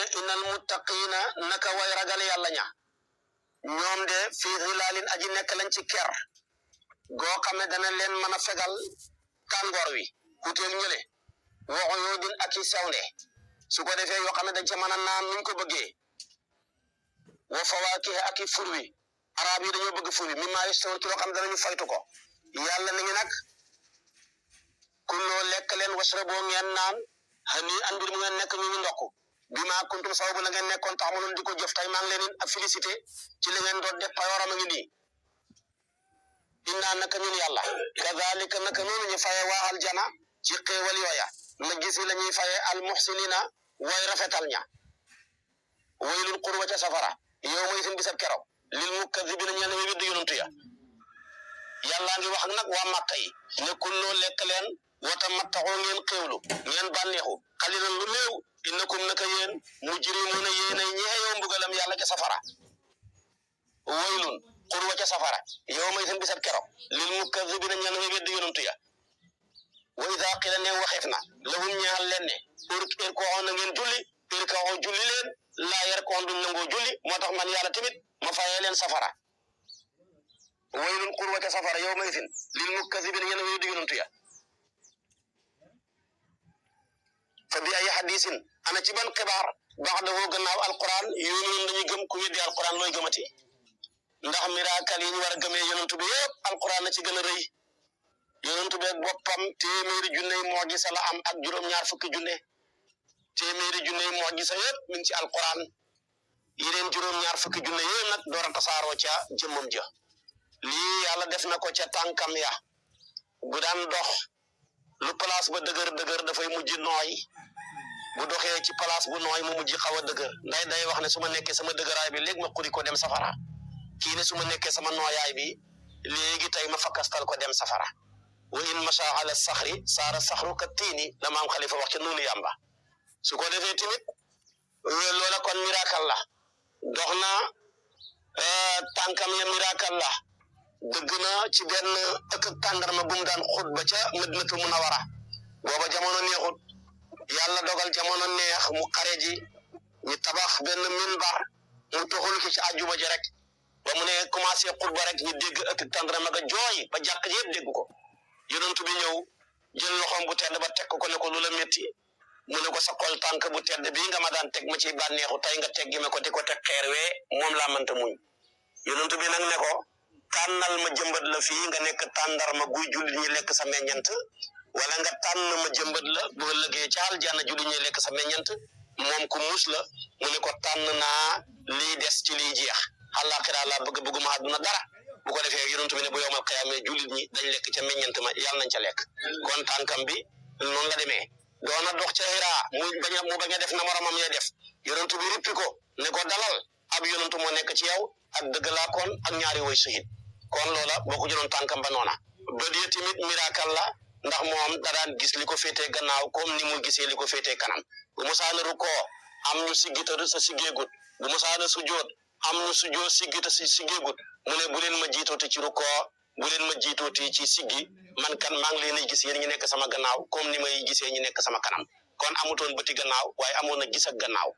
ne innal muttaqina naka way ragal yàlla ña ñoom de fii zilaalin aji nekk lañ ci ker goo xam ne dana leen mën a fegal tàngoor wi kutéel ñële waxu yoo din ak i sewnde su ko defee yoo xam ne dañ ca mën a naan nuñ ko bëggee wa fawaakiha ak i fur wi arab yi dañoo bëgg fur wi mimmaa yashtahuun ci loo xam ne danañu faytu ko yàlla ni ngi nag kulloo lekk leen washraboo ngeen naan hani an mbir mu ngeen nekk ñu ndokk bi maa kuntum sababu la ngeen nekkoon tax mënoon di ko jëf tey maa ngi leen a félicité ci li ngeen doon def payooram a ngi nii innaa naka ñun yàlla kazalika naka noonu ñu faye waa aljana ci xéewal yooya na gisi la ñuy faye al muhsinina way rafetal ña waylul qurwa ca safara yow mooy seen bisab keroog lil mukazibina ñeel way weddi yonantu ya yàlla ngi wax nag waa Màkka yi ne kulloo lekk leen wata mattaxoo ngeen xéewlu ngeen bànneexu xalilan lu néew innakum naka yéen mujrimuna yéenay ñeeyoo mbugalam yàlla ca safara waylun qurwa ca safara yow may seen bisab keroog lil mukazibina ñeel way weddi yonantu ya wa idaa qila ne waxeef na lahum ñaal leen ne irkoo na ngeen julli irkoo julli leen laa yarkoon duñ nangoo julli moo tax man yàlla tamit ma fayee leen safara waylun qurwa ca safara yow may sin lil mukazibina ñeel way weddi yonantu ya fa bi ay hadisin ana ci ban xibaar ba'dahu gannaaw alquran yu'minuun dañuy gëm ku weddi alquran looy gëmati ndax miracle yi ñu war a gëmee yonantu bi yëpp alquran na ci gën a rëy yonantu bi boppam téeméeri junney mu'jiza la am ak juróom-ñaar fukki junne téeméeri junney mu'jiza yëpp mi ngi ci alquran yeneen juróom-ñaar fukki junne yëpp nag door a tasaaroo ca jëmmam ja lii yàlla def na ko ca tànkam ya bu daan dox lu place ba dëgër dafay mujj nooy bu doxee ci place bu nooy mu mujj xaw a dëgër day wax ne su ma nekkee sama dëgëraay bi léegi ma xuri ko dem safara kii ne su ma nekkee sama nooyaay bi léegi tey ma fakkastal ko dem safara wa in masha ala saxri saara saxru ka tiini la maam xalifa wax ca noonu yàmba su ko defee tamit loola kon miracle la dox na tànkam ya miracle la dëgg na ci benn ëkk tàndarma bu mu daan xutba ca Madinatul Munawara booba jamono neexut yàlla dogal jamono neex mu xare ji ñu tabax benn minbar mu toxul ci àjjuma ji rek ba mu ne commencé xutba rek ñu dégg ëkk tàndarma ga jooy ba jàkk ji yëpp dégg ko yonent bi ñëw jël loxoom bu tedd ba teg ko ne ko lu la métti mu ne ko sa kol tànk bu tedd bii nga ma daan teg ma ciy bànneexu tey nga teggi ma ko di ko teg xeer wee moom laa mënta muñ yonent bi nag ne ko tànnal ma jëmbat la fii nga nekk tàndarma guy jullit ñi lekk sa meññant wala nga tànn ma jëmbat la bu ëllëgee ca aljana jullit ñi lekk sa meññant moom ku muus la mu ne ko tànn naa lii des ci liy jeex àllaaxira la bëgguma àdduna dara bu ko defee yonent bi ne bu yowmal qiyaama jullit ñi dañ lekk ca meññant ma yàlla nañ ca lekk kon tànkam bi noonu la demee doona dox ca Hiraa mu bañ a def na moromam ya def yonent bi rippi ko ne ko dalal ab yonent moo nekk ci yow ak dëgg laa kon ak ñaari way sahid kon loola boo ko jëloon tànkam ba noona ba dee tamit miracle la ndax moom da daan gis li ko féetee gannaaw comme ni mu gisee li ko féetee kanam bu musaana rukkoo am ñu siggita sa siggeegut bu musaana sujjoot am ñu sujjoo siggita si siggeegut mu ne bu leen ma jiitooti ci rukkoo bu leen ma jiitooti ci siggi man kan maa ngi leen a gis yéen ñi nekk sama gannaaw comme ni may gisee ñi nekk sama kanam kon amutoon bëti gannaaw waaye amoon na gis ak gannaaw